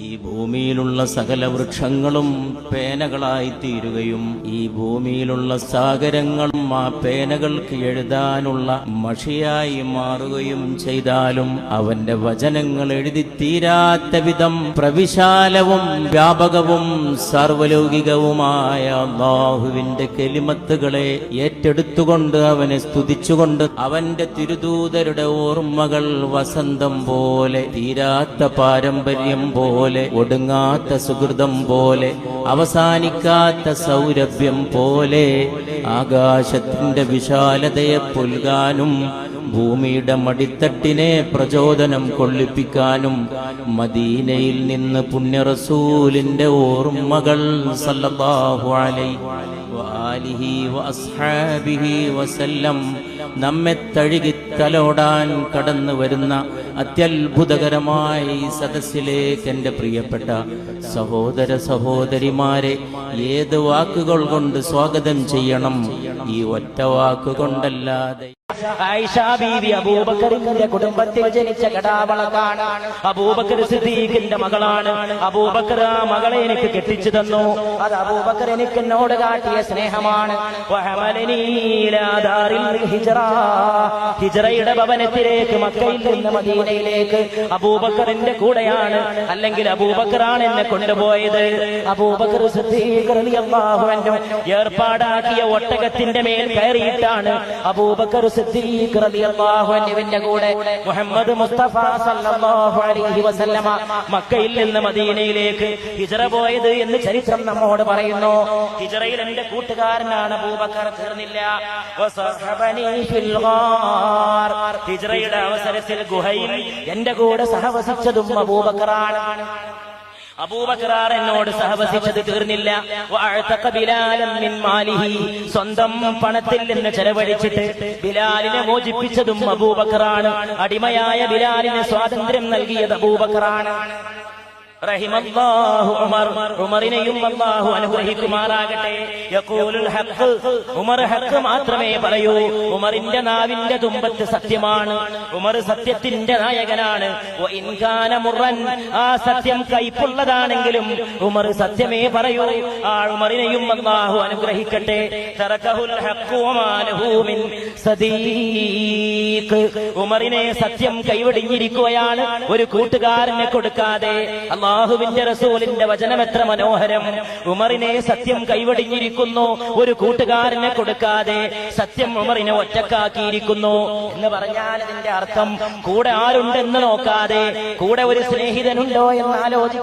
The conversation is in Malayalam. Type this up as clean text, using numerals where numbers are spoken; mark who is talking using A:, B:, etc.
A: ഈ ഭൂമിയിലുള്ള സകല വൃക്ഷങ്ങളും പേനകളായി തീരുകയും ഈ ഭൂമിയിലുള്ള സാഗരങ്ങളും ആ പേനകൾക്ക് എഴുതാനുള്ള മഷിയായി മാറുകയും ചെയ്താലും അവന്റെ വചനങ്ങൾ എഴുതി തീരാത്ത വിധം പ്രവിശാലവും വ്യാപകവും സാർവലൗകികവുമായ അല്ലാഹുവിന്റെ കെലിമത്തുകളെ ഏറ്റെടുത്തുകൊണ്ട് അവനെ സ്തുതിച്ചുകൊണ്ട് അവന്റെ തിരുദൂതരുടെ ഓർമ്മകൾ വസന്തം പോലെ തീരാത്ത പാരമ്പര്യം പോലെ ഒടുങ്ങാത്ത സുഹൃതം പോലെ അവസാനിക്കാത്ത സൗരഭ്യം പോലെ ആകാശത്തിന്റെ വിശാലതയെ പുൽകാനും ഭൂമിയുടെ മടിത്തട്ടിനെ പ്രചോദനം കൊള്ളിപ്പിക്കാനും മദീനയിൽ നിന്ന് പുണ്യ റസൂലിന്റെ ഓർമ്മകൾ സല്ലല്ലാഹു അലൈഹി വആലിഹി വഅസ്ഹാബിഹി വസല്ലം നമ്മെ തഴുകി തലോടാൻ കടന്നു വരുന്ന അത്യത്ഭുതകരമായ ഈ സദസ്സിലേക്ക് എൻ്റെ പ്രിയപ്പെട്ട സഹോദര സഹോദരിമാരെ ഏത് വാക്കുകൾ കൊണ്ട് സ്വാഗതം ചെയ്യണം? ഈ ഒറ്റ വാക്കുകൊണ്ടല്ലാതെ.
B: ആയിഷ ബീവി അബൂബക്കറിന്റെ കുടുംബത്തിൽ ജനിച്ച കടാവളക്കാണ്. അബൂബക്കർ സിദ്ദീഖിന്റെ മകളാണ്. അബൂബക്കർ ആ മകളെ എനിക്ക് കെട്ടിച്ചു തന്നു. അത് അബൂബക്കർ എനിക്ക് എന്നോട് കാട്ടിയ സ്നേഹമാണ്. ഹിജ്റയുടെ ഭവനത്തിലേക്ക് മക്കയിൽ നിന്ന് മദീനയിലേക്ക് അബൂബക്കറിന്റെ കൂടെയാണ്, അല്ലെങ്കിൽ അബൂബക്കറാണ് എന്നെ കൊണ്ടുപോയത്. അബൂബക്കർ സിദ്ദീഖ് റളിയല്ലാഹു അൻഹു ഏർപ്പാടാക്കിയ ഒട്ടകത്തിന്റെ മേൽ കയറിയിട്ടാണ് അബൂബക്കർ സിദ്ദീഖ് റളിയല്ലാഹു അൻഹുവിന്റെ കൂടെ മുഹമ്മദ് മുസ്തഫ സല്ലല്ലാഹു അലൈഹി വസല്ലമ മക്കയിൽ നിന്ന് മദീനയിലേക്ക് ഹിജ്റ പോയത് എന്ന് ചരിത്രം നമ്മോട് പറയുന്നു. ഹിജ്റയിൽ എന്റെ കൂട്ടുകാരനാണ് അബൂബക്കർ. തീർന്നില്ല, വസഹബനി ഫിൽ ഗാർ. ഹിജ്റയുടെ അവസരത്തിൽ ഗുഹയിൽ എന്റെ കൂടെ സഹവസിച്ചതും അബൂബക്കറാണ്. അബൂബക്കർ എന്നോട് സഹവസിച്ചത് തീർന്നില്ല. സ്വന്തം പണത്തിൽ നിന്ന് ചെലവഴിച്ചിട്ട് ബിലാലിനെ മോചിപ്പിച്ചതും അബൂബക്കറാണ്. അടിമയായ ബിലാലിന് സ്വാതന്ത്ര്യം നൽകിയത് അബൂബക്കറാണ്. റഹിമല്ലാഹു ഉമർ. ഉമറിനെയും അല്ലാഹു അനുഗ്രഹിക്കുമാറാകട്ടെ. യഖൂലുൽ ഹഖ്. ഉമർ ഹഖ് മാത്രമേ പറയൂ. ഉമറിന്റെ നാവിന്റെ തുമ്പത്ത് സത്യമാണ്. ഉമർ സത്യത്തിന്റെ നായകനാണ്. വഇൻ കാന മുറൻ. ആ സത്യം കൈപ്പുള്ളതാണെങ്കിലും ഉമർ സത്യമേ പറയൂ. ആ ഉമറിനെയും അല്ലാഹു അനുഗ്രഹിക്കട്ടെ. തറകഹുൽ ഹഖ് വമാ ലഹു മിൻ സദീഖ്. ഉമറിനെ സത്യം കൈവടിഞ്ഞിരിക്കുകയാണ്, ഒരു കൂട്ടുകാരനെ കൊടുക്കാതെ. അല്ലാഹുവിന്റെ റസൂലിന്റെ വചനം എത്ര മനോഹരം! ഉമറിനെ സത്യം കൈവടിഞ്ഞിരിക്കുന്നു, ഒരു കൂട്ടുകാരനെ കൊടുക്കാതെ. സത്യം ഉമറിനെ ഒറ്റക്കാക്കിയിരിക്കുന്നു എന്ന് പറഞ്ഞാൽ അതിന്റെ അർത്ഥം കൂടെ ആരുണ്ടെന്ന് നോക്കാതെ, കൂടെ ഒരു സ്നേഹിതനുണ്ടോ എന്ന് ആലോചിക്കും.